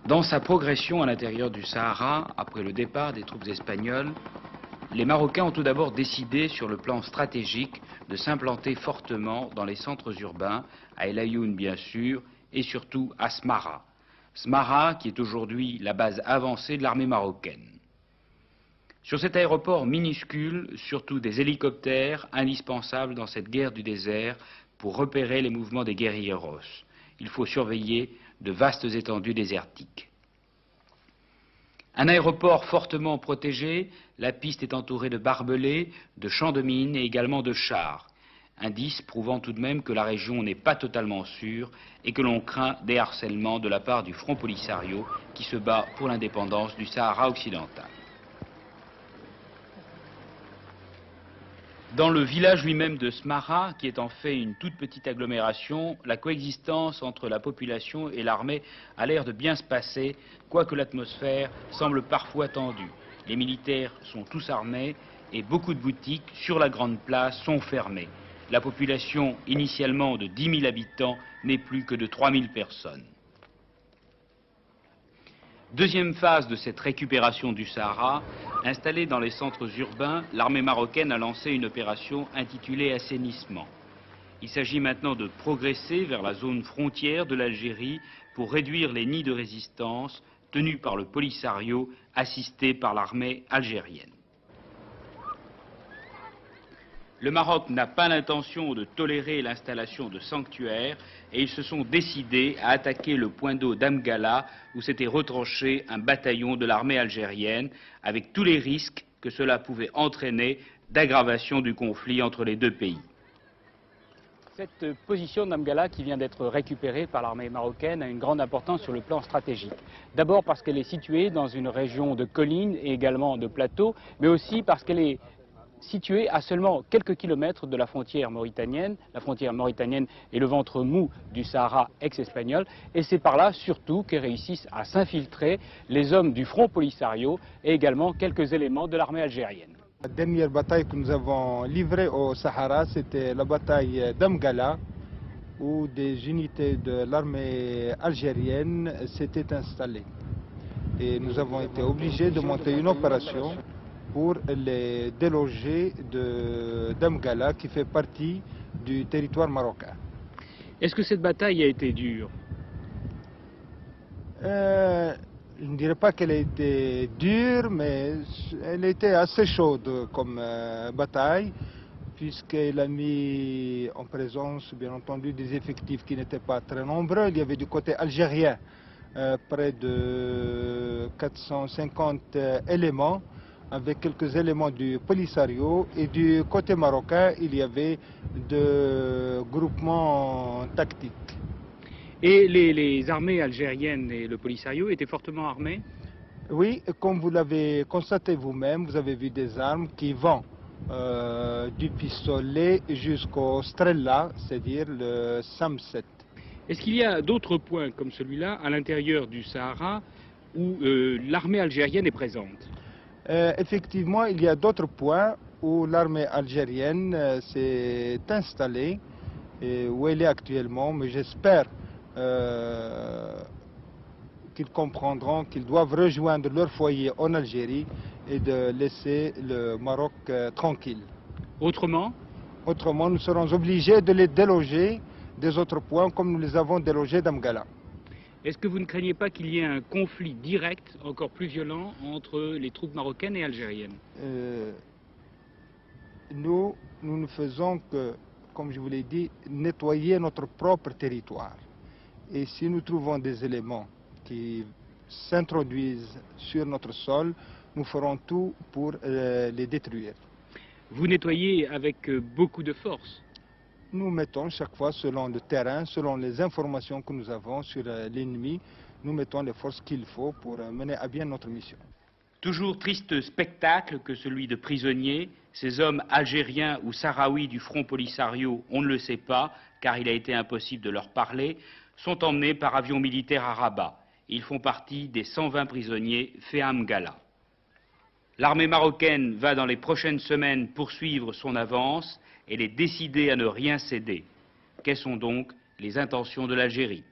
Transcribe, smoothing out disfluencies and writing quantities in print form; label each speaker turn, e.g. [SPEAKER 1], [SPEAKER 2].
[SPEAKER 1] Dans sa progression à l'intérieur du Sahara, après le départ des troupes espagnoles, les Marocains ont tout d'abord décidé, sur le plan stratégique, de s'implanter fortement dans les centres urbains, à El Ayoun bien sûr, et surtout à Smara. Smara, qui est aujourd'hui la base avancée de l'armée marocaine. Sur cet aéroport minuscule, surtout des hélicoptères, indispensables dans cette guerre du désert pour repérer les mouvements des guérilleros. Il faut surveiller de vastes étendues désertiques. Un aéroport fortement protégé, la piste est entourée de barbelés, de champs de mines et également de chars. Indice prouvant tout de même que la région n'est pas totalement sûre et que l'on craint des harcèlements de la part du Front Polisario qui se bat pour l'indépendance du Sahara occidental. Dans le village lui-même de Smara, qui est en fait une toute petite agglomération, la coexistence entre la population et l'armée a l'air de bien se passer, quoique l'atmosphère semble parfois tendue. Les militaires sont tous armés et beaucoup de boutiques sur la grande place sont fermées. La population, initialement de 10 000 habitants, n'est plus que de 3 000 personnes. Deuxième phase de cette récupération du Sahara, installée dans les centres urbains, l'armée marocaine a lancé une opération intitulée Assainissement. Il s'agit maintenant de progresser vers la zone frontière de l'Algérie pour réduire les nids de résistance tenus par le Polisario, assisté par l'armée algérienne. Le Maroc n'a pas l'intention de tolérer l'installation de sanctuaires et ils se sont décidés à attaquer le point d'eau d'Amgala où s'était retranché un bataillon de l'armée algérienne avec tous les risques que cela pouvait entraîner d'aggravation du conflit entre les deux pays.
[SPEAKER 2] Cette position d'Amgala qui vient d'être récupérée par l'armée marocaine a une grande importance sur le plan stratégique. D'abord parce qu'elle est située dans une région de collines et également de plateaux, mais aussi parce qu'elle est située à seulement quelques kilomètres de la frontière mauritanienne. La frontière mauritanienne est le ventre mou du Sahara ex-espagnol et c'est par là surtout que réussissent à s'infiltrer les hommes du Front Polisario et également quelques éléments de l'armée algérienne.
[SPEAKER 3] La dernière bataille que nous avons livrée au Sahara, c'était la bataille d'Amgala, où des unités de l'armée algérienne s'étaient installées. Et nous avons été obligés de monter une opération pour les déloger d'Amgala, qui fait partie du territoire marocain.
[SPEAKER 2] Est-ce que cette bataille a été dure?
[SPEAKER 3] Je ne dirais pas qu'elle a été dure, mais elle était assez chaude comme bataille, puisqu'elle a mis en présence, bien entendu, des effectifs qui n'étaient pas très nombreux. Il y avait du côté algérien près de 450 éléments, avec quelques éléments du Polisario, et du côté marocain, il y avait des groupements tactiques.
[SPEAKER 2] Et les armées algériennes et le Polisario étaient fortement armés?
[SPEAKER 3] Oui, comme vous l'avez constaté vous-même, vous avez vu des armes qui vont du pistolet jusqu'au Strella, c'est-à-dire le SAM-7.
[SPEAKER 2] Est-ce qu'il y a d'autres points comme celui-là à l'intérieur du Sahara où l'armée algérienne est présente?
[SPEAKER 3] Effectivement, il y a d'autres points où l'armée algérienne s'est installée et où elle est actuellement, mais j'espère qu'ils comprendront qu'ils doivent rejoindre leur foyer en Algérie et de laisser le Maroc tranquille.
[SPEAKER 2] Autrement?
[SPEAKER 3] Autrement, nous serons obligés de les déloger des autres points comme nous les avons délogés d'Amgala.
[SPEAKER 2] Est-ce que vous ne craignez pas qu'il y ait un conflit direct, encore plus violent, entre les troupes marocaines et algériennes?
[SPEAKER 3] Nous ne faisons que, comme je vous l'ai dit, nettoyer notre propre territoire. Et si nous trouvons des éléments qui s'introduisent sur notre sol, nous ferons tout pour les détruire.
[SPEAKER 2] Vous nettoyez avec beaucoup de force?
[SPEAKER 3] Nous mettons chaque fois, selon le terrain, selon les informations que nous avons sur l'ennemi, nous mettons les forces qu'il faut pour mener à bien notre mission.
[SPEAKER 1] Toujours triste spectacle que celui de prisonniers, ces hommes algériens ou sahraouis du Front Polisario, on ne le sait pas, car il a été impossible de leur parler, sont emmenés par avion militaire à Rabat. Ils font partie des 120 prisonniers faits à Amgala. L'armée marocaine va dans les prochaines semaines poursuivre son avance. Elle est décidée à ne rien céder. Quelles sont donc les intentions de l'Algérie ?